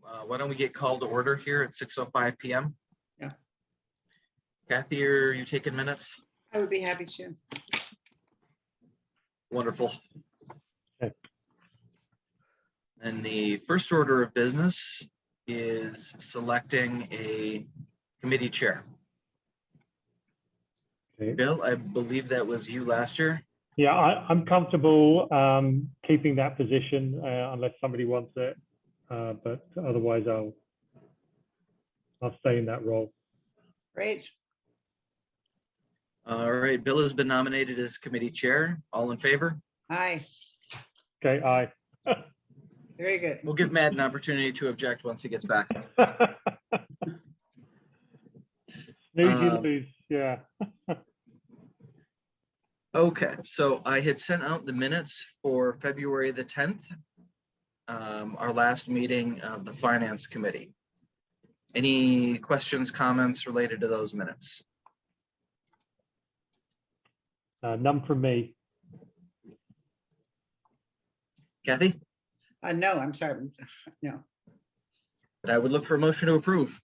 Why don't we get called to order here at 6:05 p.m.? Yeah. Kathy, are you taking minutes? I would be happy to. Wonderful. Okay. And the first order of business is selecting a committee chair. Okay. Bill, I believe that was you last year. Yeah, I'm comfortable keeping that position unless somebody wants it, but otherwise I'll stay in that role. Great. All right, Bill has been nominated as committee chair. All in favor? Aye. Okay, aye. Very good. We'll give Matt an opportunity to object once he gets back. Snooze, you lose, yeah. Okay, so I had sent out the minutes for February the 10th, our last meeting of the Finance Committee. Any questions, comments related to those minutes? None from me. Kathy? No, I'm sorry. No, But I would look for a motion to approve.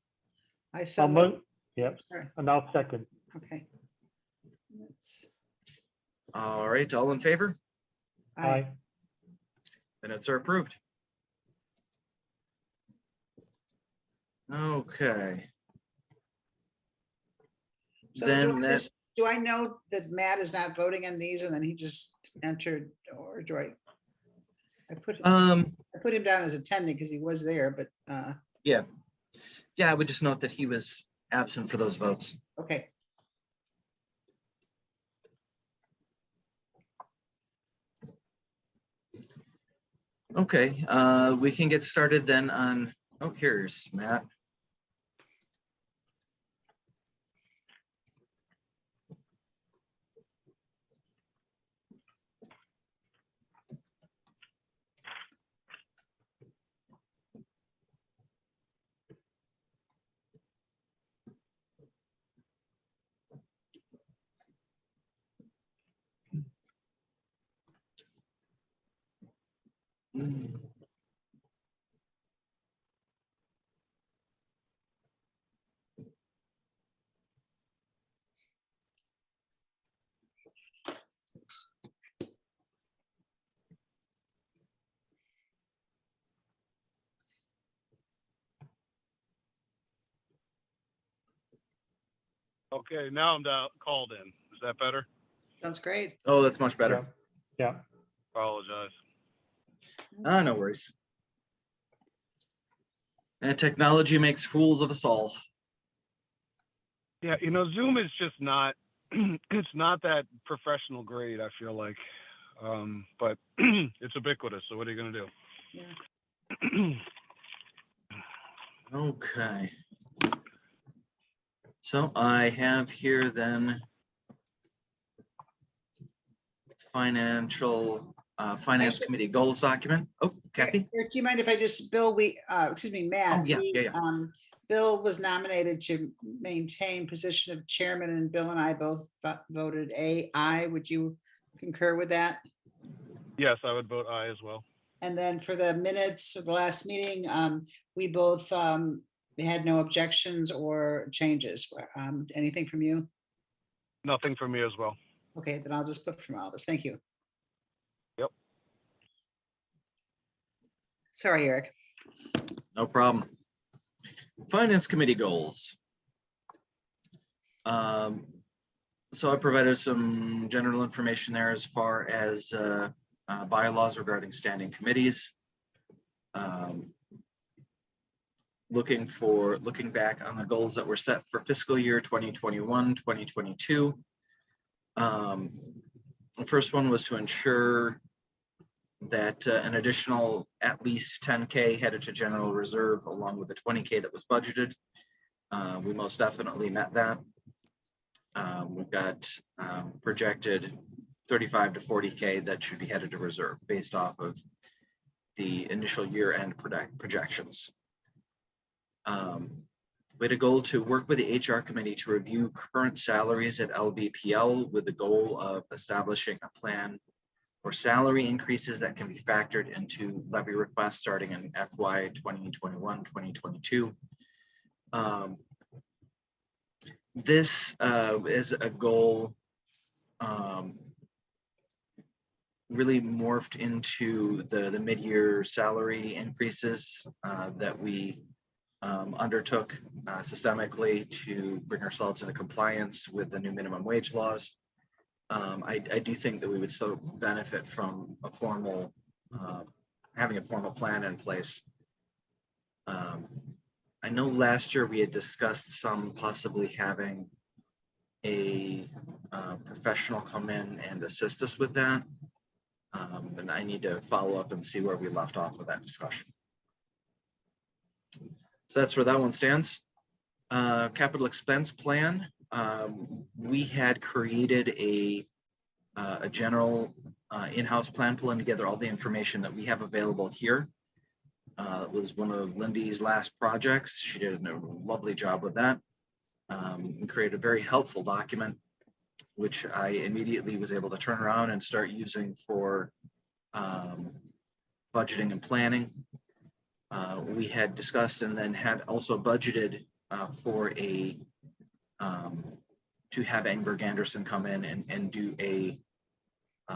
I so. Yep, Sorry. and I'll second. Okay. Let's- All right, all in favor? Aye. Minutes are approved. Okay. So Then do I know that Matt is not voting on these and then he just entered, or do I put him down as attending because he was there, but yeah, I would just note that he was absent for those votes. okay. Okay, we can get started then on, oh, here's Matt. Okay, now I'm called in. Is that better? Sounds great. Oh, that's much better. Yeah. Apologize. No worries. And technology makes fools of us all. Yeah, you know, Zoom is just not, it's not that professional grade, I feel like. But it's ubiquitous, so what are you going to do? Yeah. Okay. So I have here then finance committee goals document. Oh, Kathy? Eric, do you mind if I just, Bill, Matt. Oh, yeah. Bill was nominated to maintain position of chairman and Bill and I both voted aye. Would you concur with that? Yes, I would vote aye as well. And then for the minutes of the last meeting, we both had no objections or changes. Anything from you? Nothing from me as well. Okay, then I'll just put from all of us. Thank you. Yep. Sorry, Eric. No problem. Finance committee goals. So I provided some general information there as far as bylaws regarding standing committees. Looking back on the goals that were set for fiscal year 2021, 2022. The first one was to ensure that an additional at least 10K headed to general reserve along with the 20K that was budgeted. We most definitely met that. We've got projected 35 to 40K that should be headed to reserve based off of the initial year-end projections. We had a goal to work with the HR committee to review current salaries at LBPL with the goal of establishing a plan or salary increases that can be factored into levy requests starting in FY 2021, 2022. This is a goal really morphed into the mid-year salary increases that we undertook systemically to bring ourselves into compliance with the new minimum wage laws. I do think that we would still benefit from a formal, having a formal plan in place. I know last year we had discussed possibly having a professional come in and assist us with that. And I need to follow up and see where we left off with that discussion. So that's where that one stands. Capital expense plan. We had created a general in-house plan, pulling together all the information that we have available here. It was one of Lindy's last projects. She did a lovely job with that, and created a very helpful document, which I immediately was able to turn around and start using for budgeting and planning. We had discussed and then had also budgeted for to have Engberg Anderson come in and do a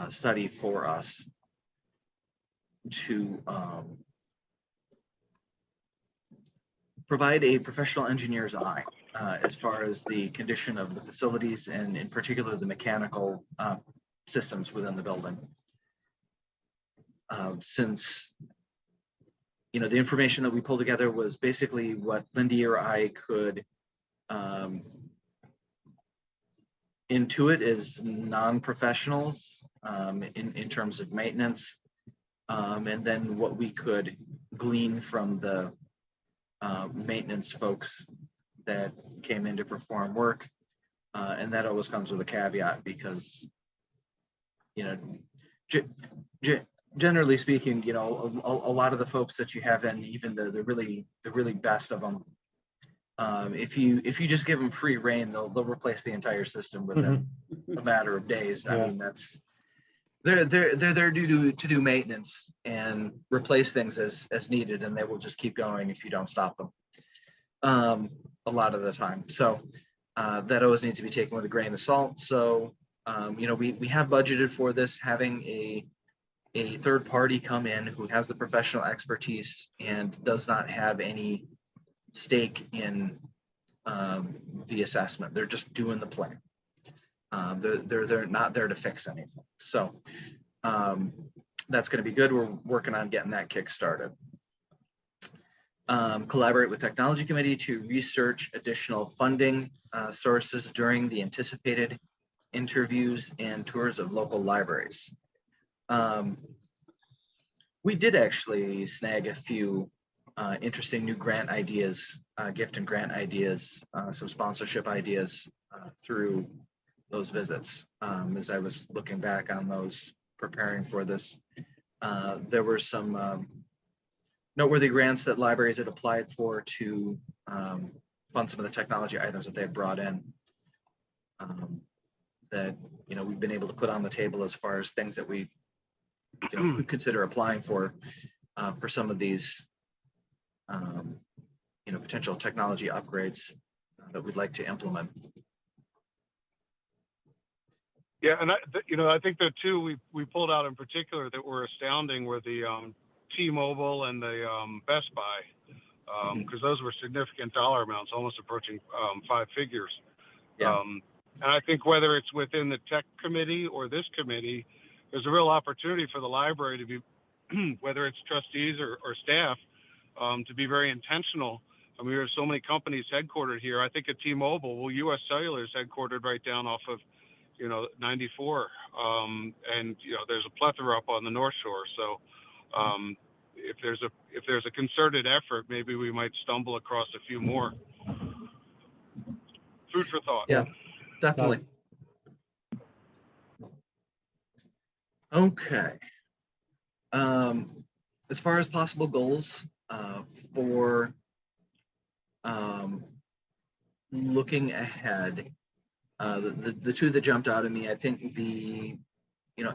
study for us to provide a professional engineer's eye as far as the condition of the facilities and in particular the mechanical systems within the building. Since the information that we pulled together was basically what Lindy or I could intuit as non-professionals in terms of maintenance, and then what we could glean from the maintenance folks that came in to perform work. And that always comes with a caveat because, generally speaking, a lot of the folks that you have in, even the really best of them, if you just give them free reign, they'll replace the entire system within a matter of days. Yeah. I mean, they're there to do maintenance and replace things as needed, and they will just keep going if you don't stop them a lot of the time. So that always needs to be taken with a grain of salt. So we have budgeted for this, having a third party come in who has the professional expertise and does not have any stake in the assessment. They're just doing the plan. They're not there to fix anything. So that's going to be good. We're working on getting that kick started. Collaborate with Technology Committee to research additional funding sources during the anticipated interviews and tours of local libraries. We did actually snag a few interesting new grant ideas, gift and grant ideas, some sponsorship ideas through those visits. As I was looking back on those, preparing for this, there were some noteworthy grants that libraries had applied for to fund some of the technology items that they had brought in, that we've been able to put on the table as far as things that we could consider applying for some of these potential technology upgrades that we'd like to implement. Yeah, and I think the two we pulled out in particular that were astounding were the T-Mobile and the Best Buy, because those were significant dollar amounts, almost approaching 5 figures. Yeah. And I think whether it's within the tech committee or this committee, there's a real opportunity for the library to be, whether it's trustees or staff, to be very intentional. I mean, there's so many companies headquartered here. I think at T-Mobile, well, U.S. Cellular is headquartered right down off of 94, and there's a plethora up on the North Shore. So if there's a concerted effort, maybe we might stumble across a few more. Food for thought. Yeah, definitely. Okay. As far as possible goals for looking ahead, the two that jumped out at me, I think the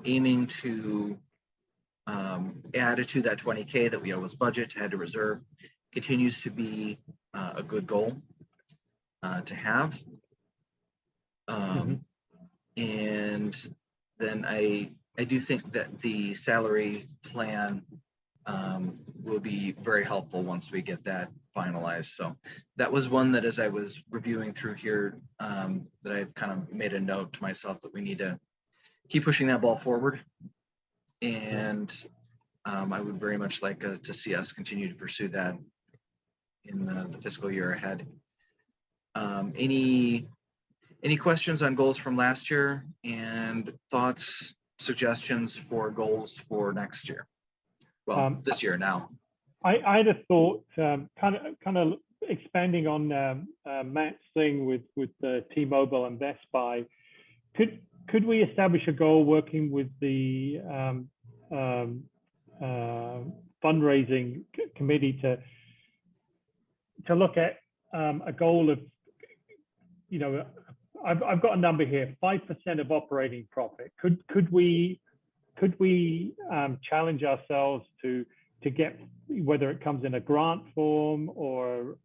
aiming to add to that 20K that we always budget, had to reserve, continues to be a good goal to have. And then I do think that the salary plan will be very helpful once we get that finalized. So that was one that, as I was reviewing through here, that I've kind of made a note to myself that we need to keep pushing that ball forward. And I would very much like to see us continue to pursue that in the fiscal year ahead. Any questions on goals from last year and thoughts, suggestions for goals for next year? Well, this year now. I had a thought, kind of expanding on Matt's thing with T-Mobile and Best Buy. Could we establish a goal working with the fundraising committee to look at a goal of, I've got a number here, 5% of operating profit. Could we challenge ourselves to get, whether it comes in a grant form or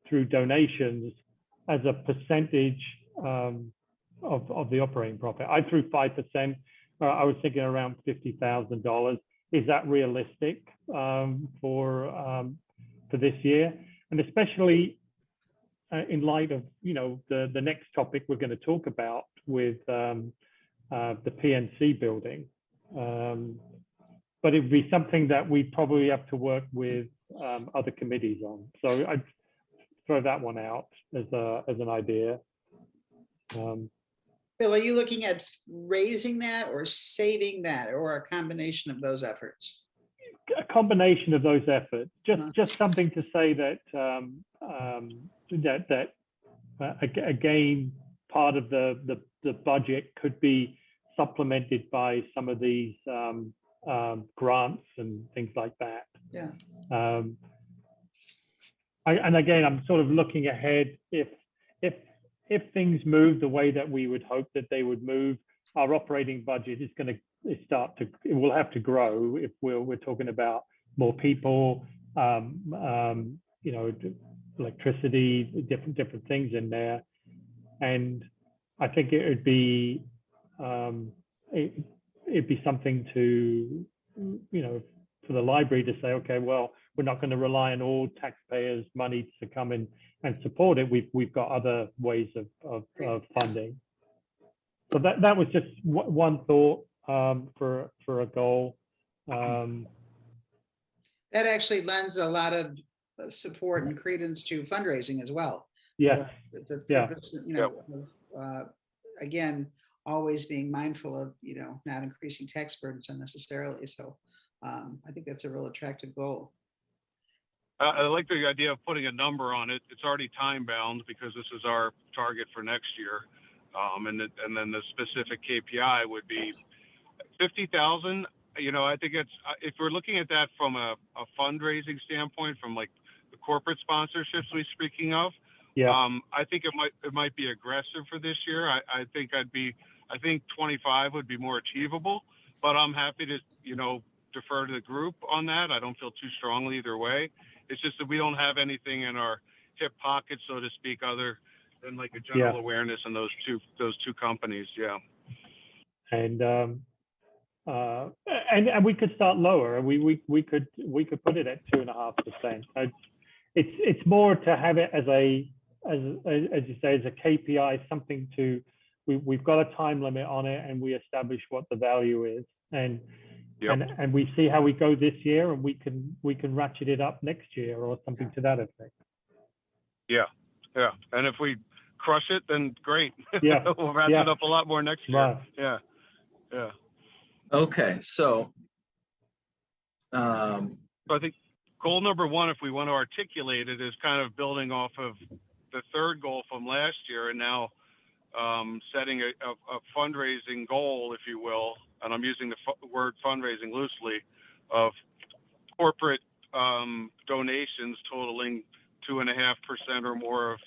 through donations, as a percentage of the operating profit? I threw 5%. I was thinking around $50,000. Is that realistic for this year? And especially in light of the next topic we're going to talk about with the PNC building. But it'd be something that we probably have to work with other committees on. So I'd throw that one out as an idea. Bill, are you looking at raising that or saving that, or a combination of those efforts? A combination of those efforts. Just something to say that again, part of the budget could be supplemented by some of these grants and things like that. Yeah. And again, I'm sort of looking ahead. If things move the way that we would hope that they would move, our operating budget is going to it will have to grow if we're talking about more people, electricity, different things in there. And I think it would be it'd be something to, for the library to say, okay, well, we're not going to rely on all taxpayers' money to come in and support it. We've got other ways of funding. So that was just one thought for a goal. That actually lends a lot of support and credence to fundraising as well. Yeah. The purpose, again, always being mindful of, not increasing tax burdens unnecessarily. So I think that's a real attractive goal. I like the idea of putting a number on it. It's already time bound because this is our target for next year. And then the specific KPI would be 50,000. I think if we're looking at that from a fundraising standpoint, from like the corporate sponsorships we're speaking of, I think it might be aggressive for this year. I think 25 would be more achievable, but I'm happy to, defer to the group on that. I don't feel too strongly either way. It's just that we don't have anything in our hip pocket, so to speak, other than like a general awareness in those two companies. Yeah. And we could start lower. We could put it at 2.5%. It's more to have it as you say, as a KPI, something to, we've got a time limit on it, and we establish what the value is, and we see how we go this year, and we can ratchet it up next year or something to that effect. Yeah. And if we crush it, then great. Yeah. We'll ratchet it up a lot more next year. Right. Yeah. Okay, so I think goal number one, if we want to articulate it, is kind of building off of the third goal from last year, and now setting a fundraising goal, if you will, and I'm using the word fundraising loosely, of corporate donations totaling 2.5% or more of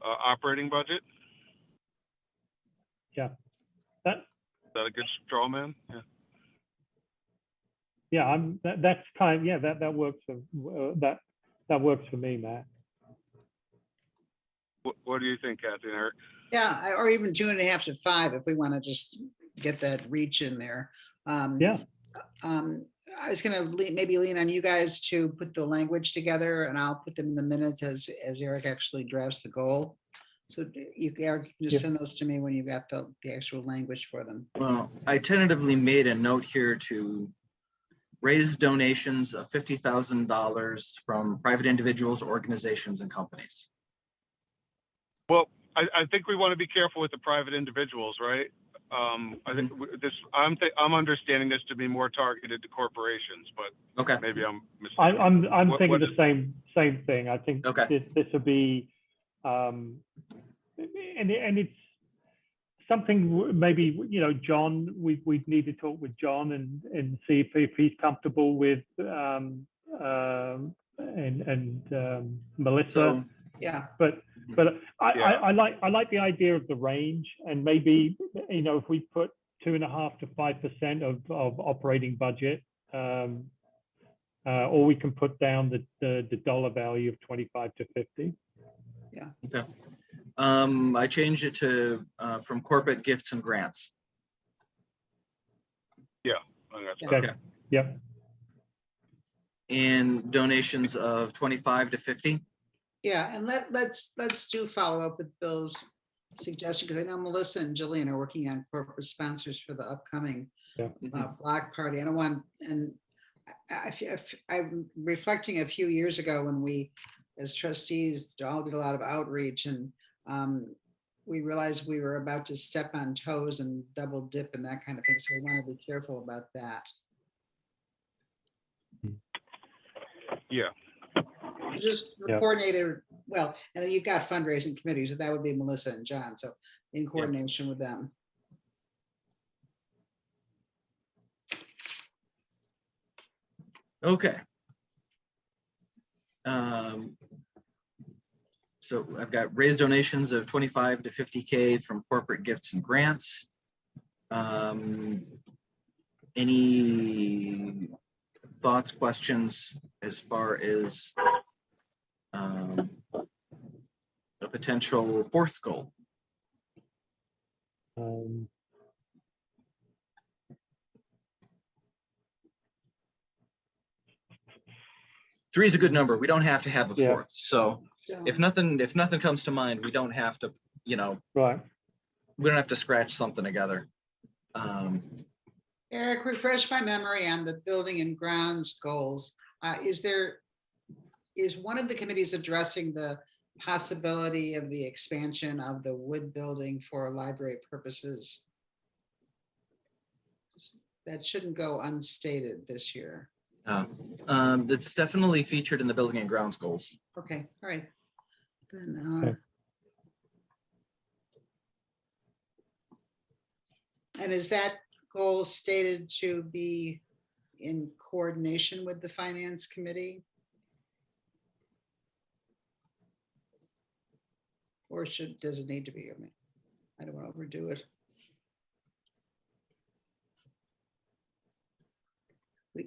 operating budget. Yeah, that a good straw man? Yeah. Yeah, that's kind of, yeah, that works for, that works for me, Matt. What do you think, Kathy and Eric? Yeah, or even 2.5 to 5, if we want to just get that reach in there. Yeah. I was gonna maybe lean on you guys to put the language together, and I'll put them in the minutes as Eric actually drafts the goal. So you, Eric, you can just Yeah. send those to me when you got the actual language for them. Well, I tentatively made a note here to raise donations of $50,000 from private individuals, organizations, and companies. Well, I think we want to be careful with the private individuals, right? I think this. I'm understanding this to be more targeted to corporations, but Okay. maybe I'm mistaken. I'm thinking the same thing. I think Okay. this will be, and it's something maybe, you know, John, we need to talk with John and see if he's comfortable with Melissa. So, Yeah, But Yeah. I like the idea of the range, and maybe, you know, if we put 2.5 to 5% of operating budget, or we can put down the dollar value of 25 to 50. okay. I changed it to from corporate gifts and grants. Yeah. I think that's Yeah. perfect. Okay. Yep. And donations of 25 to 50. yeah, and let's do follow up with Bill's suggestion, because I know Melissa and Jillian are working on corporate sponsors for the upcoming block party. I don't want, and I'm reflecting a few years ago when we, as trustees, all did a lot of outreach, and we realized we were about to step on toes and double dip and that kind of thing. So we want to be careful about that. Yeah. Just the coordinator, well, and you've got fundraising committees, so that would be Melissa and John. So in coordination with them. Okay. So I've got raised donations of 25 to 50K from corporate gifts and grants. Any thoughts, questions as far as a potential fourth goal? Three is a good number. We don't have to have a fourth. So if nothing comes to mind, we don't have to, you know, Right. we don't have to scratch something together. Eric, refresh my memory on the building and grounds goals. Is one of the committees addressing the possibility of the expansion of the wood building for library purposes? That shouldn't go unstated this year. That's definitely featured in the building and grounds goals. Okay, all right. Then, and is that goal stated to be in coordination with the finance committee? Or does it need to be? I mean, I don't want to overdo it.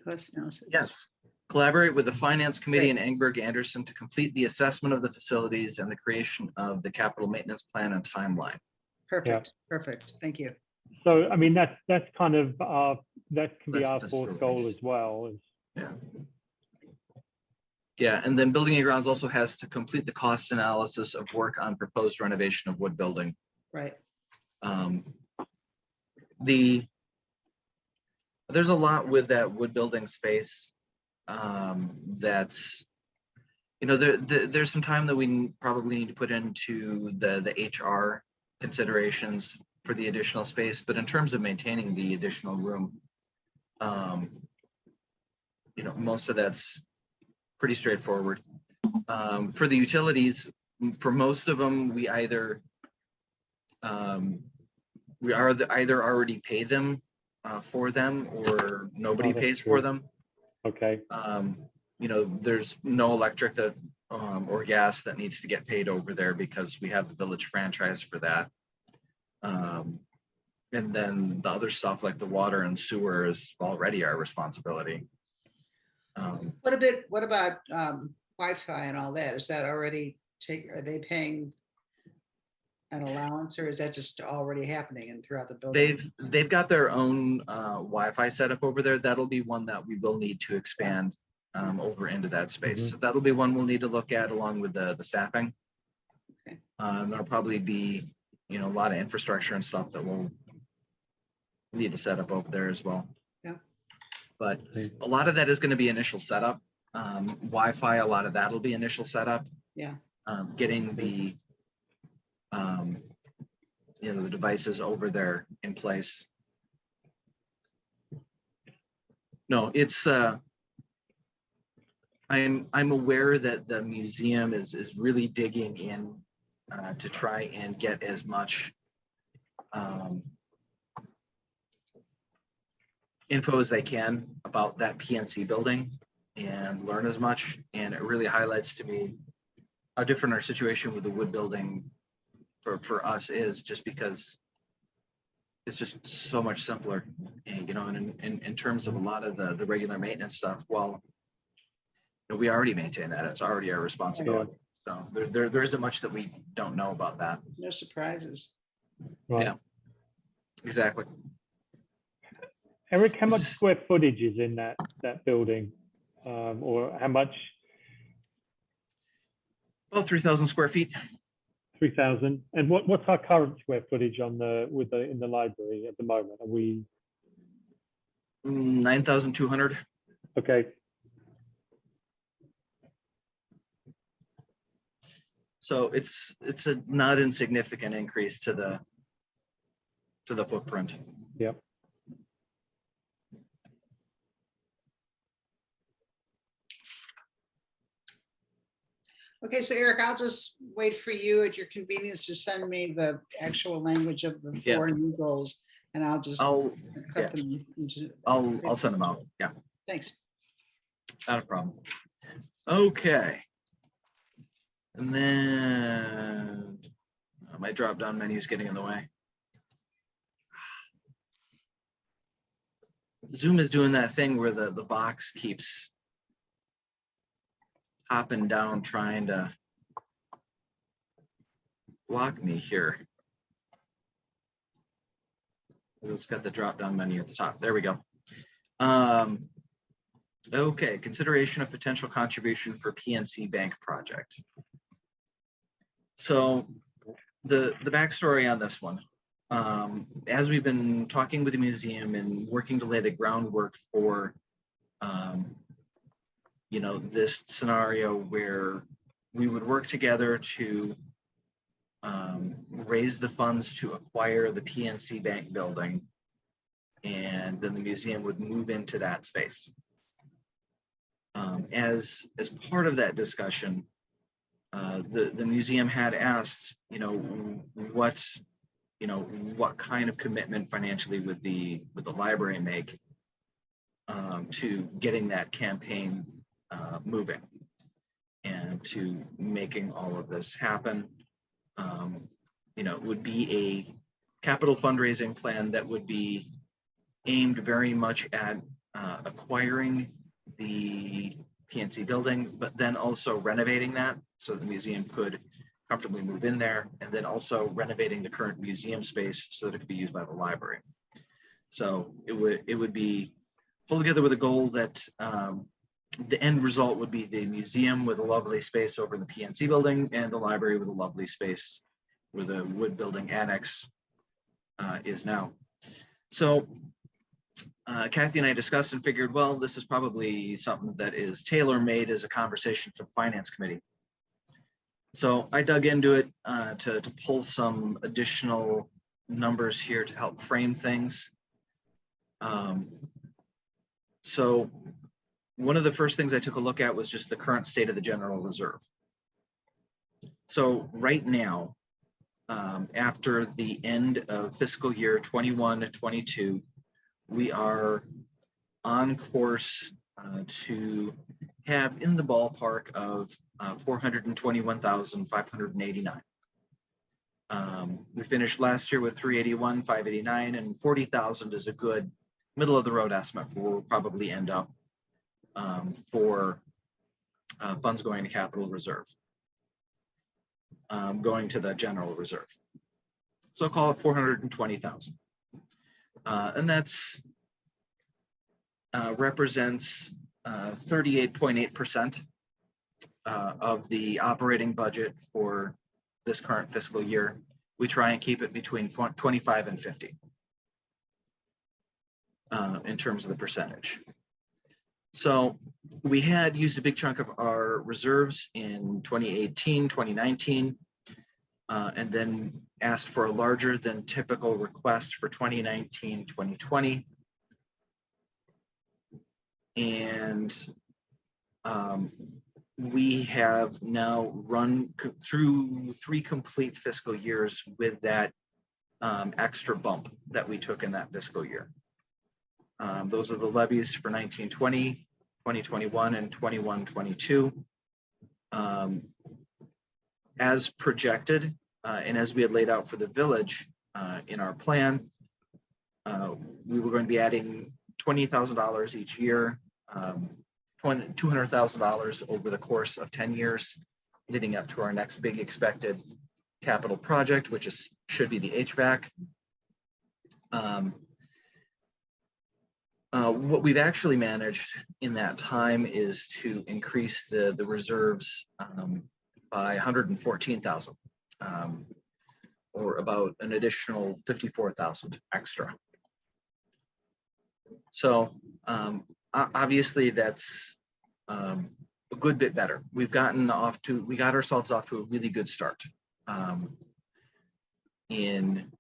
Cost analysis. Yes. Collaborate with the finance committee and Engberg Anderson to complete the assessment of the facilities and the creation of the capital maintenance plan and timeline. Perfect. Perfect. Thank you. So, I mean, that's kind of that can be That's our fourth goal facilities. as well. Yeah. Yeah, and then building and grounds also has to complete the cost analysis of work on proposed renovation of wood building. Right. There's a lot with that wood building space. That's, you know, there's some time that we probably need to put into the HR considerations for the additional space, but in terms of maintaining the additional room, you know, most of that's pretty straightforward. For the utilities, for most of them, we either already pay them for them, or nobody pays for them. Okay. You know, there's no electric that or gas that needs to get paid over there because we have the village franchise for that. And then the other stuff like the water and sewer is already our responsibility. What about Wi-Fi and all that? Is that already are they paying an allowance, or is that just already happening and throughout the building? They've got their own Wi-Fi setup over there. That'll be one that we will need to expand over into that space. So that'll be one we'll need to look at along with the staffing. Okay. There'll probably be, a lot of infrastructure and stuff that we'll need to set up over there as well. Yeah. But a lot of that is going to be initial setup. Wi-Fi, a lot of that will be initial setup. Yeah. Getting the the devices over there in place. No, it's I'm aware that the museum is really digging in to try and get as much info as they can about that PNC building and learn as much. And it really highlights to me how different our situation with the wood building for us is, just because it's just so much simpler. And, and in terms of a lot of the regular maintenance stuff, well, we already maintain that. It's already our responsibility. So there isn't much that we don't know about that. No surprises. Right. Yeah, exactly. Eric, how much square footage is in that building, or how much? About 3,000 square feet. 3,000. And what's our current square footage in the library at the moment? Are we 9,200? okay? So it's a not insignificant increase to the footprint. Yep. Okay, so Eric, I'll just wait for you at your convenience to send me the actual language of the four new goals, and I'll just cut them into. I'll send them out. Yeah. Thanks. Not a problem. Okay. And then my drop-down menu is getting in the way. Zoom is doing that thing where the box keeps hopping down trying to block me here. It's got the drop-down menu at the top. There we go. Okay, consideration of potential contribution for PNC Bank project. So the backstory on this one, as we've been talking with the museum and working to lay the groundwork for this scenario where we would work together to raise the funds to acquire the PNC Bank building, and then the museum would move into that space. As part of that discussion, the museum had asked, what kind of commitment financially would the library make to getting that campaign moving and to making all of this happen. It would be a capital fundraising plan that would be aimed very much at acquiring the PNC building, but then also renovating that so the museum could comfortably move in there, and then also renovating the current museum space so that it could be used by the library. So it would be pulled together with a goal that the end result would be the museum with a lovely space over in the PNC building, and the library with a lovely space where the wood building annex is now. So Kathy and I discussed and figured, well, this is probably something that is tailor-made as a conversation for the finance committee. So I dug into it to pull some additional numbers here to help frame things. So one of the first things I took a look at was just the current state of the general reserve. So right now, after the end of fiscal year 21-22, we are on course to have in the ballpark of 421,589. We finished last year with 381, 589, and 40,000 is a good middle of the road estimate for where we'll probably end up for funds going to capital reserve, going to the general reserve. So call it 420,000. And that's represents 38.8% of the operating budget for this current fiscal year. We try and keep it between 25 and 50 in terms of the percentage. So we had used a big chunk of our reserves in 2018, 2019, and then asked for a larger than typical request for 2019, 2020. And we have now run through 3 complete fiscal years with that extra bump that we took in that fiscal year. Those are the levies for 1920, 2021, and 21-22. As projected, and as we had laid out for the village in our plan, we were going to be adding $20,000 each year, $200,000 over the course of 10 years, leading up to our next big expected capital project, which should be the HVAC. What we've actually managed in that time is to increase the reserves by 114,000, or about an additional 54,000 extra. So obviously that's a good bit better. We got ourselves off to a really good start in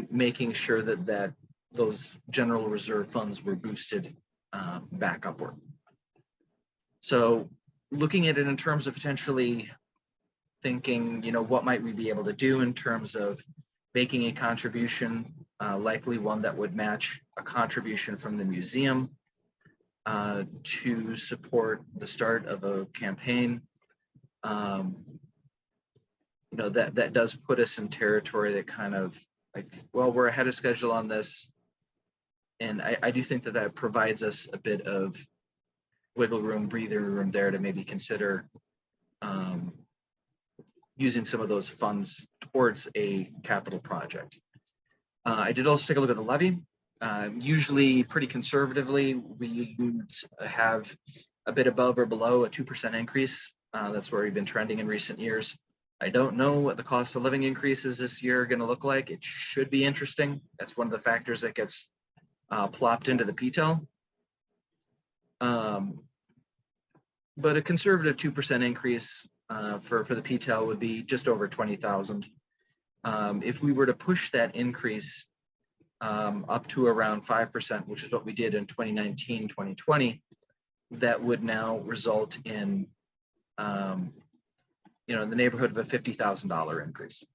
making sure that those general reserve funds were boosted back upward. So looking at it in terms of potentially thinking, what might we be able to do in terms of making a contribution, likely one that would match a contribution from the museum to support the start of a campaign. That does put us in territory that kind of like, well, we're ahead of schedule on this. And I do think that provides us a bit of wiggle room, breathing room there to maybe consider using some of those funds towards a capital project. I did also take a look at the levy. Usually pretty conservatively, we have a bit above or below a 2% increase. That's where we've been trending in recent years. I don't know what the cost of living increases this year are going to look like. It should be interesting. That's one of the factors that gets plopped into the PTEL. But a conservative 2% increase for the PTEL would be just over 20,000. If we were to push that increase up to around 5%, which is what we did in 2019, 2020, that would now result in in the neighborhood of a $50,000 increase.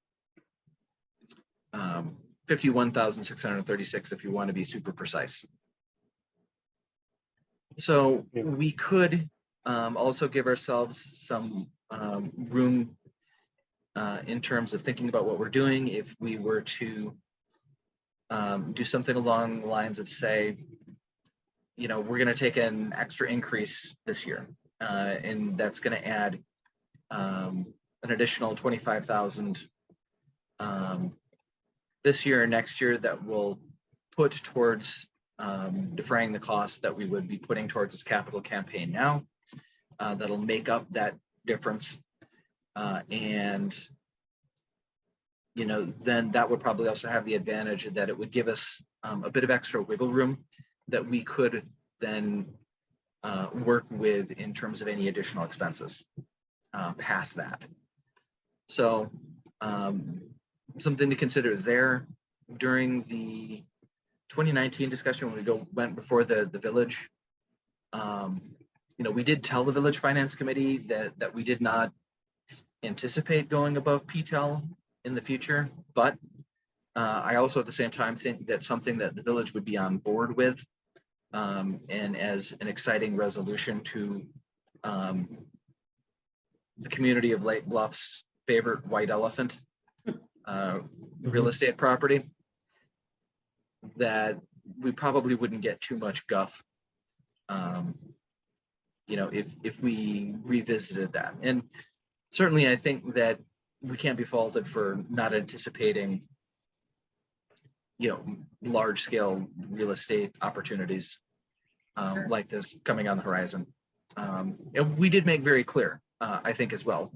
51,636 if you want to be super precise. So we could also give ourselves some room in terms of thinking about what we're doing if we were to do something along the lines of, say, we're going to take an extra increase this year, and that's going to add an additional 25,000 this year and next year that will put towards defraying the costs that we would be putting towards this capital campaign now. That'll make up that difference. And then that would probably also have the advantage that it would give us a bit of extra wiggle room that we could then work with in terms of any additional expenses past that. So something to consider there. During the 2019 discussion, when we went before the village, we did tell the village finance committee that we did not anticipate going above PTEL in the future, but I also at the same time think that's something that the village would be on board with, and as an exciting resolution to the community of Lake Bluff's favorite white elephant real estate property, that we probably wouldn't get too much guff, you know, if we revisited that. And certainly I think that we can't be faulted for not anticipating, you know, large scale real estate opportunities like this coming on the horizon. And we did make very clear, I think as well,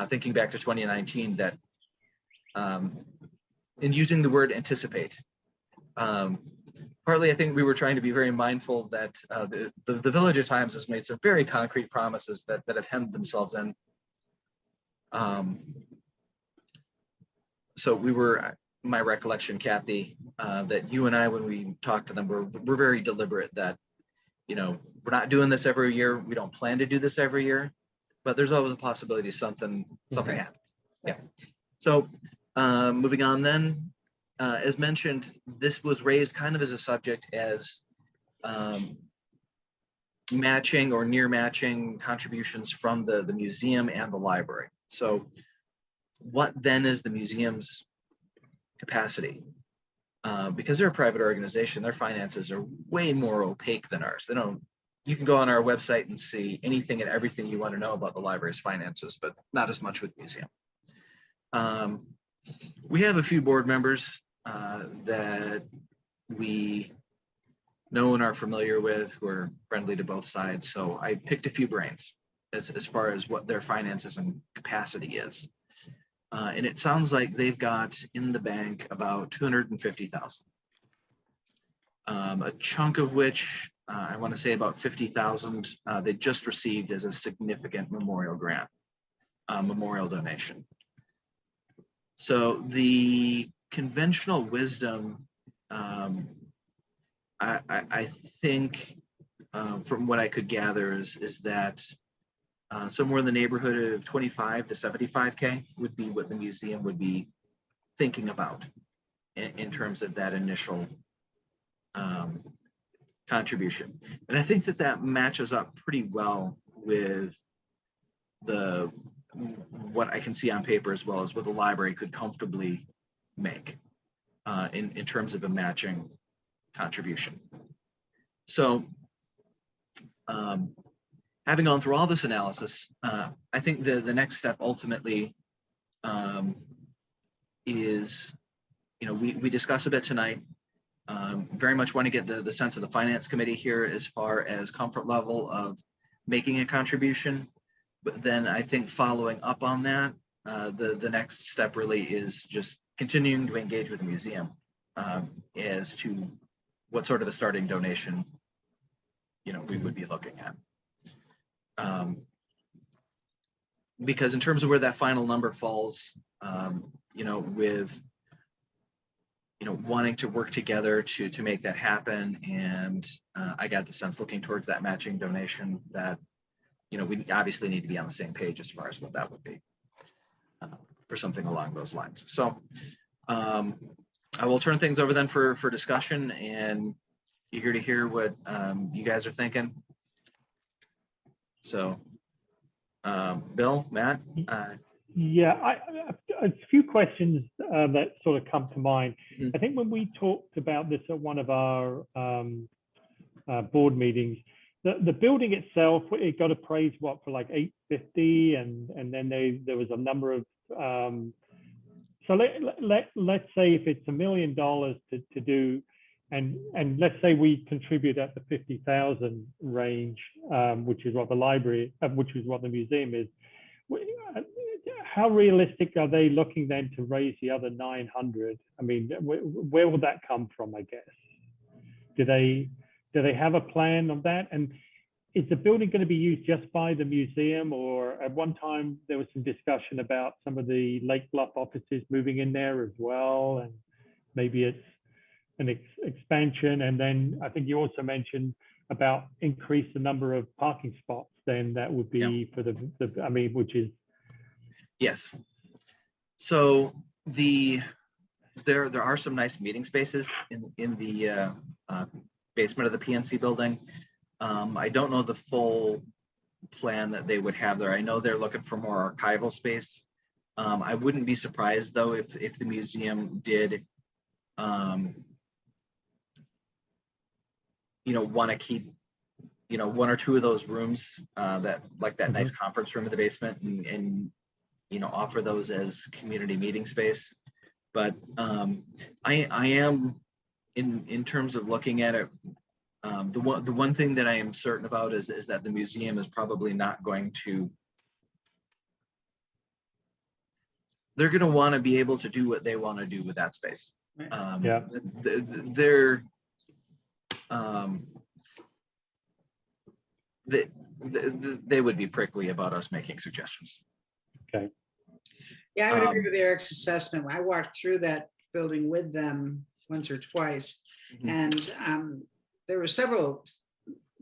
thinking back to 2019, that in using the word anticipate, partly I think we were trying to be very mindful that the Village at times has made some very concrete promises that have hemmed themselves in. So we were, my recollection, Kathy, that you and I, when we talked to them, we're very deliberate that, you know, we're not doing this every year. We don't plan to do this every year, but there's always a possibility something happens. Yeah. So moving on then, as mentioned, this was raised kind of as a subject as matching or near matching contributions from the museum and the library. So what then is the museum's capacity? Because they're a private organization, their finances are way more opaque than ours. They don't, you can go on our website and see anything and everything you want to know about the library's finances, but not as much with the museum. We have a few board members that we know and are familiar with, who are friendly to both sides. So I picked a few brains as far as what their finances and capacity is. And it sounds like they've got in the bank about $250,000. A chunk of which, I want to say about $50,000, they just received as a significant memorial grant, memorial donation. So the conventional wisdom, I think, from what I could gather, is that somewhere in the neighborhood of 25 to 75K would be what the museum would be thinking about in terms of that initial contribution. And I think that matches up pretty well with what I can see on paper, as well as what the library could comfortably make in terms of a matching contribution. So having gone through all this analysis, I think the next step ultimately is, you know, we discuss a bit tonight. Very much want to get the sense of the finance committee here as far as comfort level of making a contribution. But then I think following up on that, the next step really is just continuing to engage with the museum as to what sort of a starting donation, you know, we would be looking at. Because in terms of where that final number falls, you know, with, you know, wanting to work together to make that happen, and I got the sense, looking towards that matching donation, that, you know, we obviously need to be on the same page as far as what that would be for something along those lines. So I will turn things over then for discussion, and eager to hear what you guys are thinking. So, Bill, Matt? Yeah, a few questions that sort of come to mind. Mm-hmm. I think when we talked about this at one of our board meetings, the building itself, it got appraised for like $850, and then there was a number of so let's say if it's $1 million to do, and let's say we contribute at the 50,000 range, which is what the library, which is what the museum is. How realistic are they looking then to raise the other 900? I mean, where will that come from, I guess? Do they have a plan on that? And is the building going to be used just by the museum, or at one time there was some discussion about some of the Lake Bluff offices moving in there as well, and maybe it's an expansion? And then I think you also mentioned about increase the number of parking spots. Then that would be for the I mean, which is. Yes. So there are some nice meeting spaces in the basement of the PNC building. I don't know the full plan that they would have there. I know they're looking for more archival space I wouldn't be surprised though if the museum did, want to keep, one or two of those rooms, that like that nice conference room in the basement, and offer those as community meeting space. But I am, in terms of looking at it, the one thing that I am certain about is that the museum is probably not going to. They're going to want to be able to do what they want to do with that space. Yeah. They're they would be prickly about us making suggestions. Okay. Yeah, I would agree with Eric's assessment. I walked through that building with them once or twice, and there were several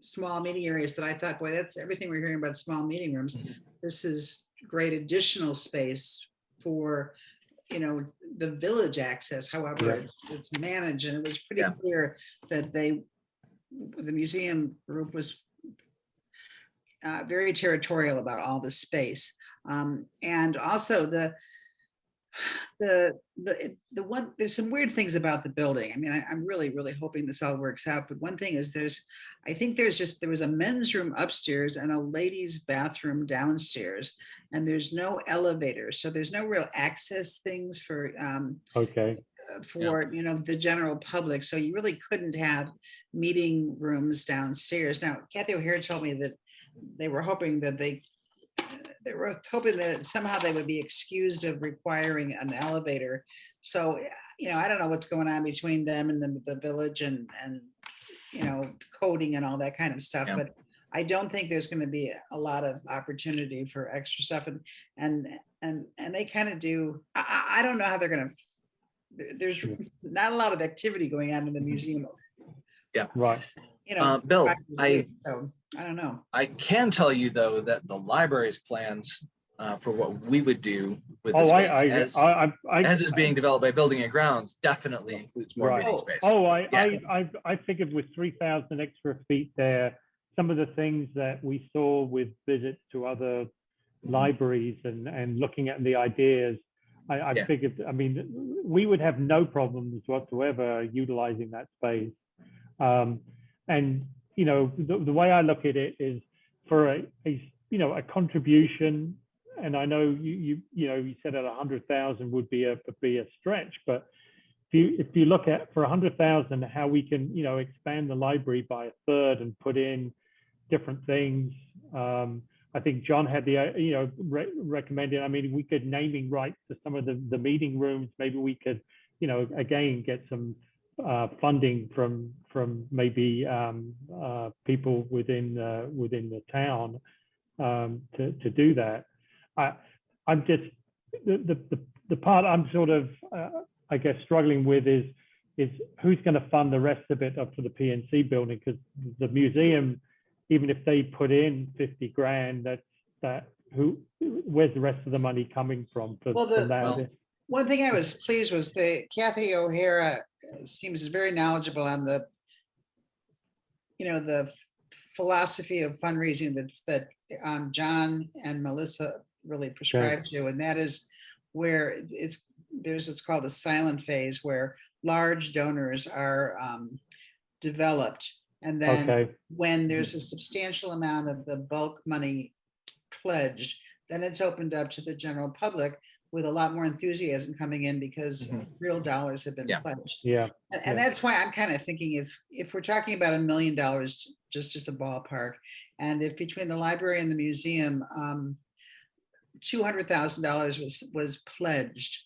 small meeting areas that I thought, boy, that's everything we're hearing about small meeting rooms. This is great additional space for, the village access. However, it's managed, and it was pretty clear that the museum group was very territorial about all the space, and also the one, there's some weird things about the building. I mean, I'm really hoping this all works out, but one thing is there was a men's room upstairs and a ladies' bathroom downstairs, and there's no elevator, so there's no real access things for the general public, so you really couldn't have meeting rooms downstairs. Now, Kathy O'Hara told me that they were hoping that somehow they would be excused of requiring an elevator. So, I don't know what's going on between them and the village and coding and all that kind of stuff, but I don't think there's going to be a lot of opportunity for extra stuff. And they kind of do. I don't know how they're going to. There's not a lot of activity going on in the museum. Yeah. Right. Bill, I don't know. I can tell you though that the library's plans for what we would do with the space as is being developed by Building and Grounds definitely includes more meeting space. I figured with 3,000 extra feet there, some of the things that we saw with visits to other libraries and looking at the ideas, I figured, I mean, we would have no problems whatsoever utilizing that space. And the way I look at it is for a contribution, and I know you said that 100,000 would be a stretch, but if you look at for 100,000 how we can expand the library by a third and put in different things. I think John had the recommended. I mean, we could naming rights to some of the meeting rooms. Maybe we could again get some funding from maybe people within the town to do that. I'm just the part I'm sort of I guess struggling with is who's going to fund the rest of it up to the PNC building, because the museum, even if they put in 50 grand, where's the rest of the money coming from for that? One thing I was pleased was Kathy O'Hara seems very knowledgeable on the philosophy of fundraising that John and Melissa really prescribe to, and that is where it's called a silent phase, where large donors are developed, and then when there's a substantial amount of the bulk money pledged, then it's opened up to the general public with a lot more enthusiasm coming in because real dollars have been pledged. And that's why I'm kind of thinking if we're talking about $1 million, just a ballpark, and if between the library and the museum, $200,000 was pledged,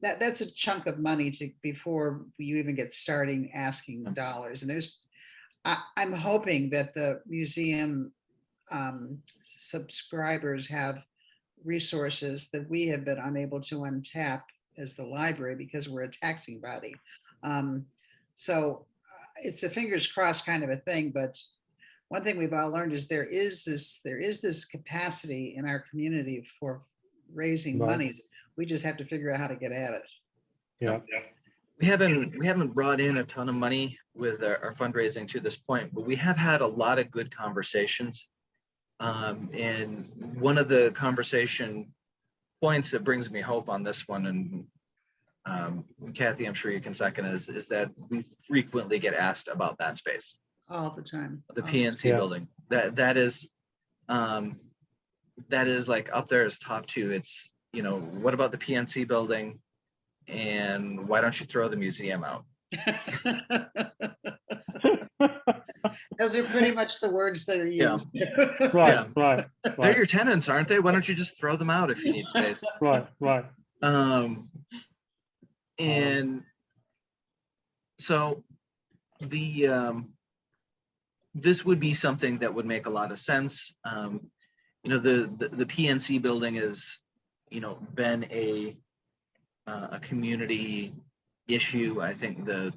that's a chunk of money before you even get starting asking dollars. And I'm hoping that the museum subscribers have resources that we have been unable to untap as the library because we're a taxing body. So it's a fingers crossed kind of a thing, but one thing we've all learned is there is this capacity in our community for raising money. We just have to figure out how to get at it. We haven't brought in a ton of money with our fundraising to this point, but we have had a lot of good conversations. And one of the conversation points that brings me hope on this one, and Kathy, I'm sure you can second, is that we frequently get asked about that space, all the time. the Oh, PNC Yeah. building. That is like up there as top two. It's, you know, what about the PNC building? And why don't you throw the museum out? Those are pretty much the words that are Yeah. used. Right, Yeah. right, They're right, your tenants, aren't they? Why don't you just throw them out if you need space? right, right. And so this would be something that would make a lot of sense. You know, the PNC building is, you know, been a community issue. I think the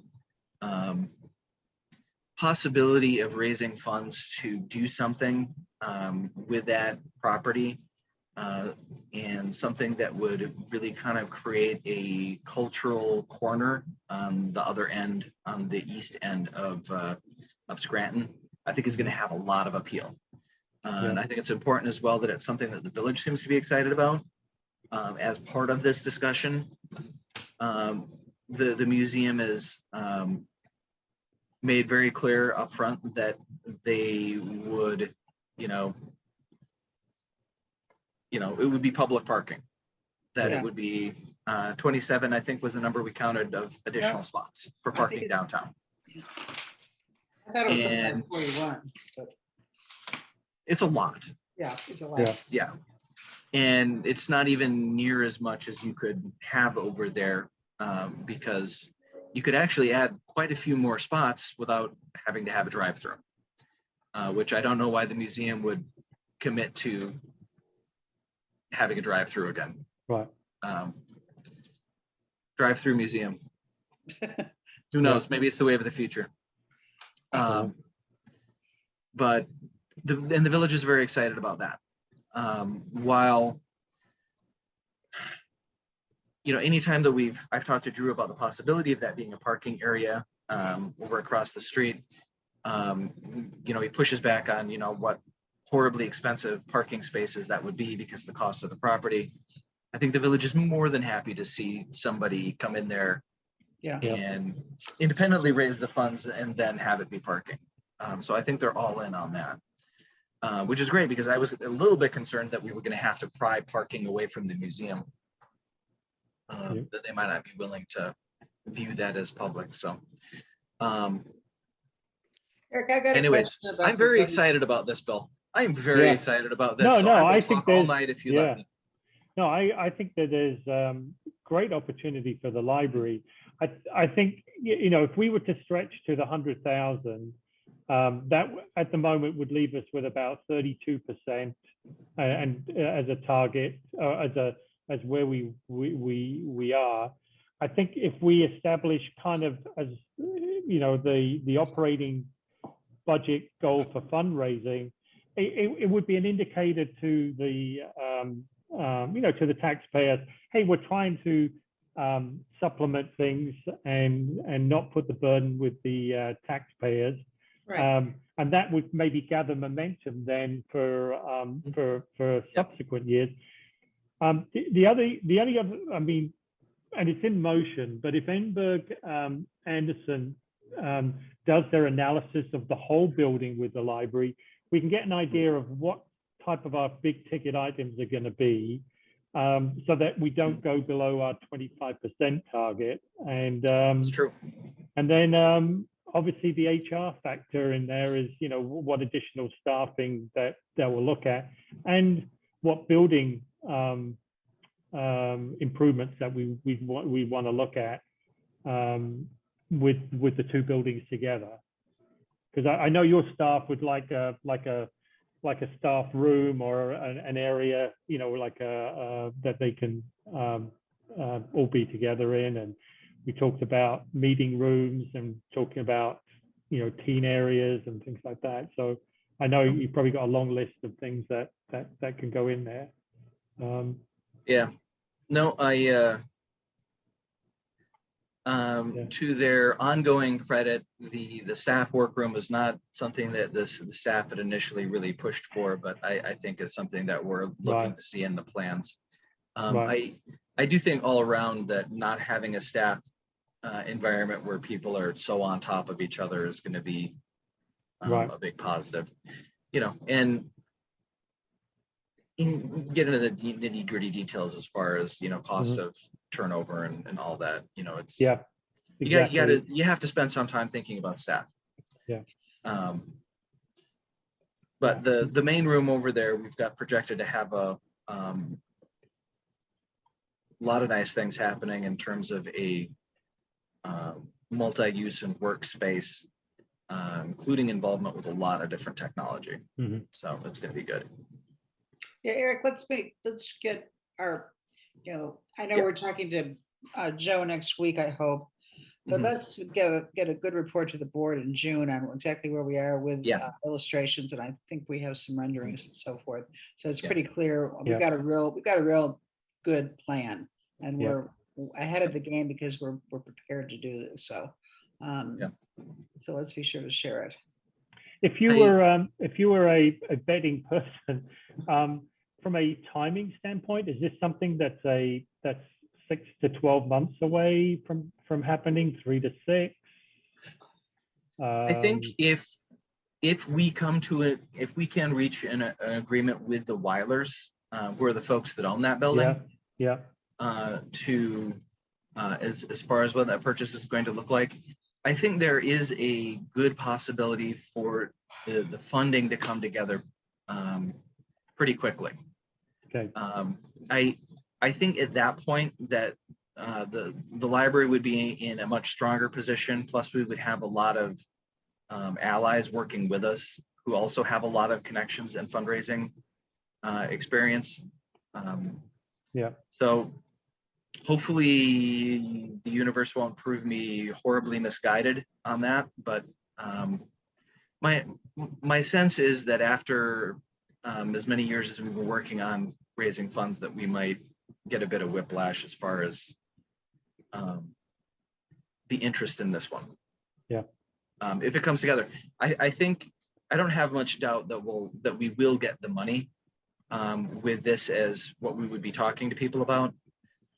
possibility of raising funds to do something with that property, and something that would really kind of create a cultural corner on the other end, on the east end of Scranton, I think is going to have a lot of appeal. And I think it's important as well that it's something that the village seems to be excited about as part of this discussion. The museum is made very clear up front that they would, you know, it would be public parking, that Yeah. it would be 27, I think was the number we counted of additional Yeah. spots for I think parking it- downtown. I thought it was something And- like 41, but It's a lot. yeah, it's a lot. Yeah. Yeah. And it's not even near as much as you could have over there, because you could actually add quite a few more spots without having to have a drive-through, which I don't know why the museum would commit to having a drive-through again. Right. Drive-through museum. Who knows? Maybe it's the way of the future. But the village is very excited about that. While, you know, anytime that I've talked to Drew about the possibility of that being a parking area over across the street, you know, he pushes back on, you know, what horribly expensive parking spaces that would be because of the cost of the property. I think the village is more than happy to see somebody come in there Yeah. and independently raise the funds and then have it be parking. So I think they're all in on that, which is great, because I was a little bit concerned that we were going to have to pry parking away from the museum, that they might not be willing to view that as public. So Eric, I got a anyways, question about I'm the very village. excited about this, Bill. I am very Yeah. excited about this. No, So no, I will I think talk all there's- night if you yeah. let me. No, I think that there's great opportunity for the library. I think, you know, if we were to stretch to the 100,000, that at the moment would leave us with about 32%, and as a target, as where we are. I think if we establish kind of, as you know, the operating budget goal for fundraising, it would be an indicator to the you know, to the taxpayers, hey, we're trying to supplement things and not put the burden with the taxpayers. Right. And that would maybe gather momentum then for subsequent years. The other, I mean, and it's in motion, but if Enberg Anderson does their analysis of the whole building with the library, we can get an idea of what type of our big ticket items are going to be, so that we don't go below our 25% target. And It's true. and then obviously the HR factor in there is, you know, what additional staffing that we'll look at, and what building improvements that we want to look at with the two buildings together. Because I know your staff would like a staff room or an area, you know, like that they can all be together in. And we talked about meeting rooms and talking about, you know, teen areas and things like that. So I know you've probably got a long list of things that can go in there. Yeah. No, to their ongoing credit, the staff workroom was not something that the staff had initially really pushed for, but I think is something that we're looking Right. to see in the plans. Right. I do think all around that not having a staff environment where people are so on top of each other is going to be Right. a big positive, and get into the nitty gritty details as far as, cost of turnover and all that, it's, Yeah, exactly. you have to spend some time thinking about staff. Yeah. But the main room over there, we've got projected to have a lot of nice things happening in terms of a multi-use and workspace, including involvement with a lot of different technology. So it's going to be good. Yeah, Eric, let's get our, I know we're talking to Joe next week, I hope, but let's get a good report to the board in June on exactly where we are with illustrations, and I think we have some renderings and so forth. So it's pretty clear. We've got a real good plan, and we're ahead of the game because we're prepared to do this. So, so let's be sure to share it. If you were a betting person, from a timing standpoint, is this something that's 6 to 12 months away from happening, 3 to 6? I think if we come to it, if we can reach an agreement with the Weilers, who are the folks that own that building, to as far as what that purchase is going to look like, I think there is a good possibility for the funding to come together pretty quickly. Okay. I think at that point that the library would be in a much stronger position. Plus, we would have a lot of allies working with us who also have a lot of connections and fundraising experience. So hopefully the universe won't prove me horribly misguided on that. But my sense is that after as many years as we were working on raising funds, that we might get a bit of whiplash as far as the interest in this one. If it comes together, I think I don't have much doubt that we will get the money with this as what we would be talking to people about.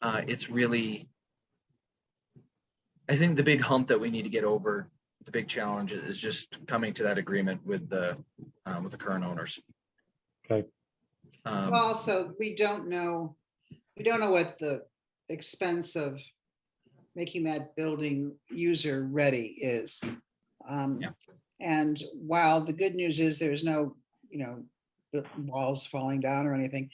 It's really, I think the big hump that we need to get over, the big challenge is just coming to that agreement with the current owners. Okay. Also, we don't know what the expense of making that building user ready is. And while the good news is there's no, walls falling down or anything,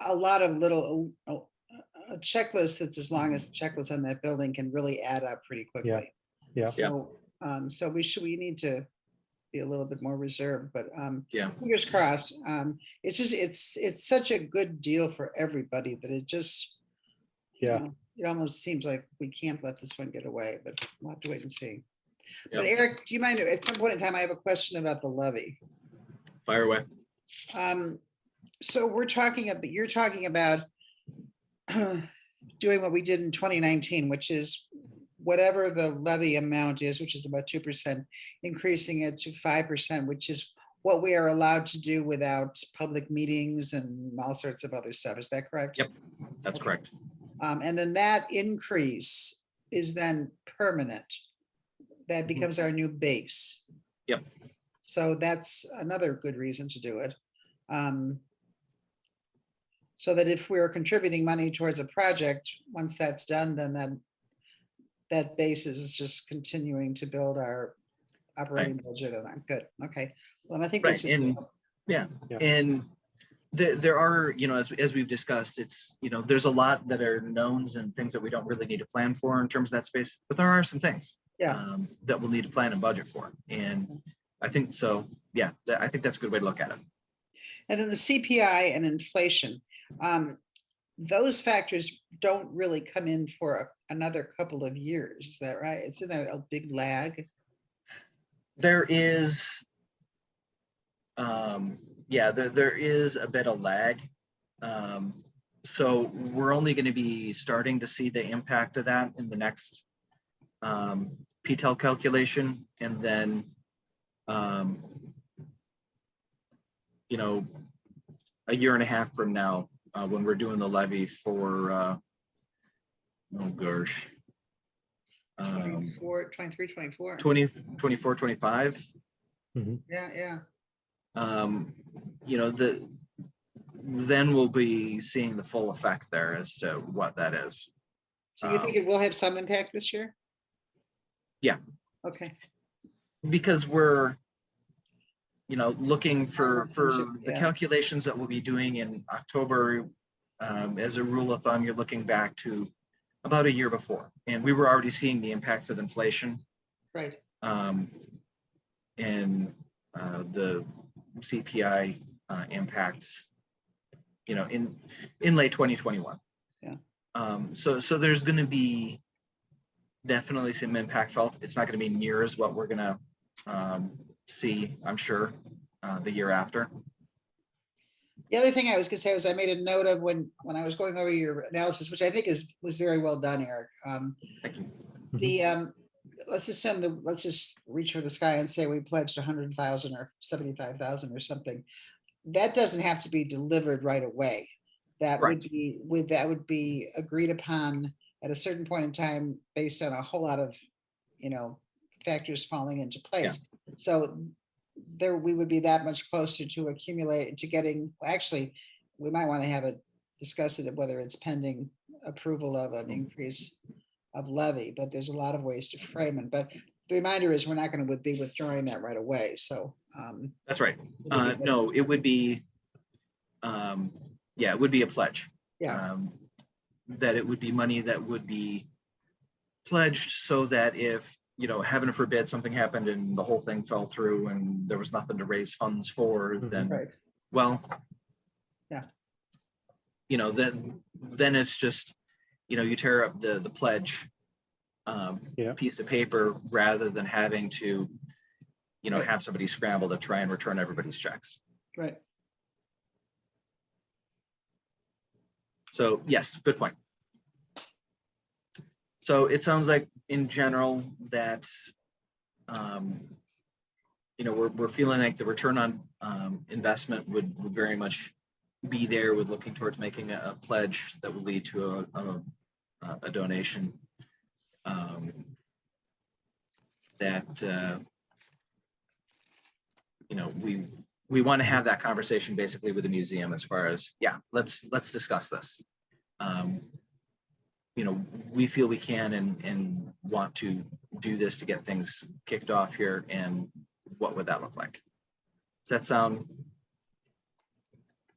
a lot of little a checklist that's as long as the checklist on that building can really add up pretty quickly. So we need to be a little bit more reserved, but fingers crossed. It's just it's such a good deal for everybody that it just it almost seems like we can't let this one get away, but we'll have to wait and see. But Eric, do you mind, at some point in time I have a question about the levy? Fire away. So you're talking about doing what we did in 2019, which is whatever the levy amount is, which is about 2%, increasing it to 5%, which is what we are allowed to do without public meetings and all sorts of other stuff. Is that correct? Yep, that's correct. And then that increase is then permanent. That becomes our new base. Yep. So that's another good reason to do it. So that if we're contributing money towards a project, once that's done, then that base is just continuing to build our operating budget. And I'm good. Okay. Well, and I think that's and there are, as we've discussed, it's, there's a lot that are knowns and things that we don't really need to plan for in terms of that space, but there are some things that we'll need to plan and budget for. And I think so. Yeah, I think that's a good way to look at it. And then the CPI and inflation, those factors don't really come in for another couple of years. Is that right? Isn't that a big lag? There is, there is a bit of lag. So we're only going to be starting to see the impact of that in the next PTEL calculation, and then a year and a half from now, when we're doing the levy for, oh gosh. 23, 24. 24, 25. Yeah. You know, then we'll be seeing the full effect there as to what that is. So you think it will have some impact this year? Yeah. Okay. Because we're, you know, looking for the Yeah. calculations that we'll be doing in October. As a rule of thumb, you're looking back to about a year before, and we were already seeing the impacts of inflation. Right. And the CPI impacts, you know, in late 2021. Yeah. So there's going to be definitely some impact felt. It's not going to be near as what we're going to see, I'm sure, the year after. The other thing I was gonna say was I made a note of when I was going over your analysis, which I think was very well done, Eric. Thank you. Let's assume let's just reach for the sky and say we pledged 100,000 or 75,000 or something. That doesn't have to be delivered right away. That would be agreed upon at a certain point in time based on a whole lot of, you know, factors falling into place. Yeah. So there we would be that much closer to getting, actually, we might want to have discuss it whether it's pending approval of an increase of levy, but there's a lot of ways to frame it. But the reminder is we're not going to be withdrawing that right away. So that's right. No, it would be, it would be a pledge. Yeah. That it would be money that would be pledged so that if, you know, heaven forbid something happened and the whole thing fell through and there was nothing to raise funds for, then, well, yeah, you know, then it's just, you know, you tear up the pledge piece of paper rather than having to, you know, have somebody scramble to try and return everybody's checks. Right. So yes, good point. So it sounds like in general that, you know, we're feeling like the return on investment would very much be there with looking towards making a pledge that would lead to a donation. That, you know, we want to have that conversation basically with the museum as far as, yeah, let's discuss this. You know, we feel we can and want to do this to get things kicked off here, and what would that look like? Does that sound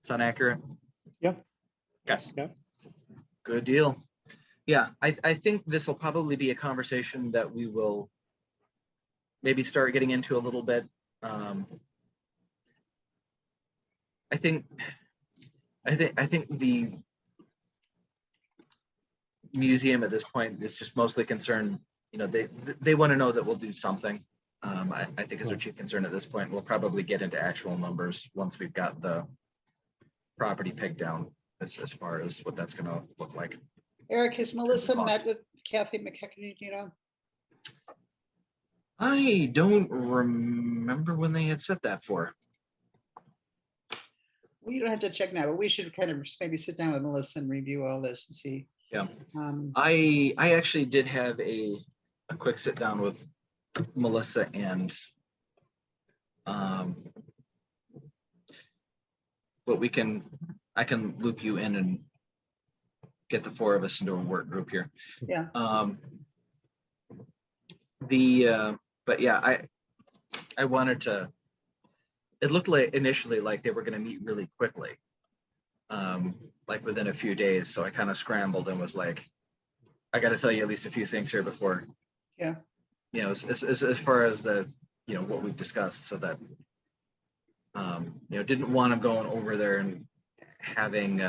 accurate? Yeah. Okay. Yeah. Good deal. Yeah, I think this will probably be a conversation that we will maybe start getting into a little bit. I think the museum at this point is just mostly concerned, you know, they want to know that we'll do something. I think is their chief concern at this point. We'll probably get into actual numbers once we've got the property pegged down as far as what that's going to look like. Eric, has Melissa met with Kathy McKechnie, you know? I don't remember when they had set that for. Well, you don't have to check now, but we should kind of maybe sit down with Melissa and review all this and see. Yeah. I actually did have a quick sit down with Melissa and but I can loop you in and get the four of us into a work group here. Yeah. But yeah, I wanted to, it looked like initially like they were going to meet really quickly, like within a few days. So I kind of scrambled and was like, I got to tell you at least a few things here before. Yeah. You know, as far as the, you know, what we've discussed, so that, you know, didn't want them going over there and having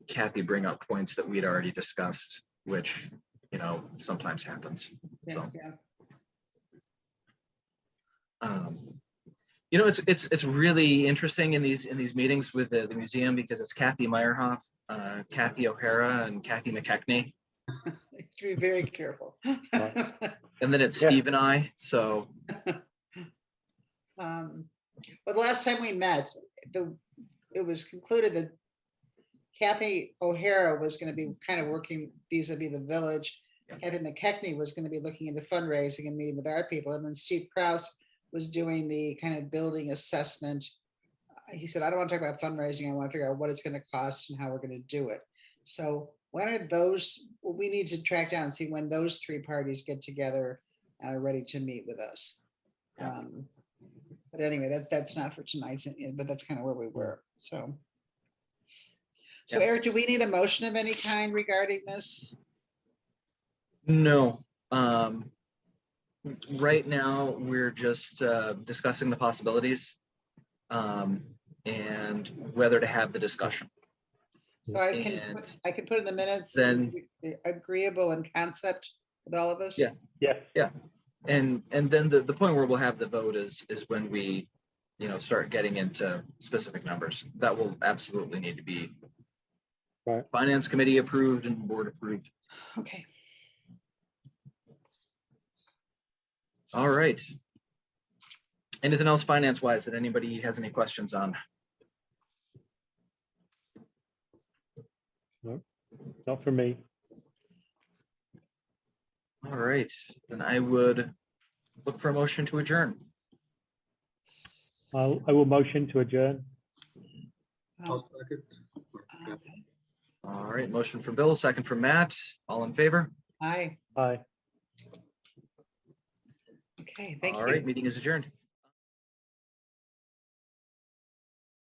Kathy bring up points that we'd already discussed, which, you know, sometimes happens. Yeah, so, yeah. You know, it's really interesting in these meetings with the museum because it's Kathy Meierhoff, Kathy O'Hara, and Kathy McKechnie. Be very careful. And then it's Steve and I. So But the last time we met, it was concluded that Kathy O'Hara was going to be kind of working vis-a-vis the village. Yeah. Kathy McKechnie was going to be looking into fundraising and meeting with our people. And then Steve Kraus was doing the kind of building assessment. He said, I don't want to talk about fundraising. I want to figure out what it's going to cost and how we're going to do it. So when are those, we need to track down and see when those three parties get together and are ready to meet with us. Yeah. But anyway, that's not for tonight, but that's kind of where we were. So Yeah. Eric, do we need a motion of any kind regarding this? No. Right now, we're just discussing the possibilities and whether to have the discussion. So I can put in the minutes, Then- agreeable in concept with all of us? Yeah. Yes. And then the point where we'll have the vote is when we, start getting into specific numbers. That will absolutely need to be Right. Finance Committee approved and board approved. Okay. All right. Anything else finance-wise that anybody has any questions on? Not for me. All right, then I would look for a motion to adjourn. I will motion to adjourn. Okay. All right, motion for Bill, second from Matt. All in favor? Aye. Aye. Okay, thank All you. right, meeting is adjourned.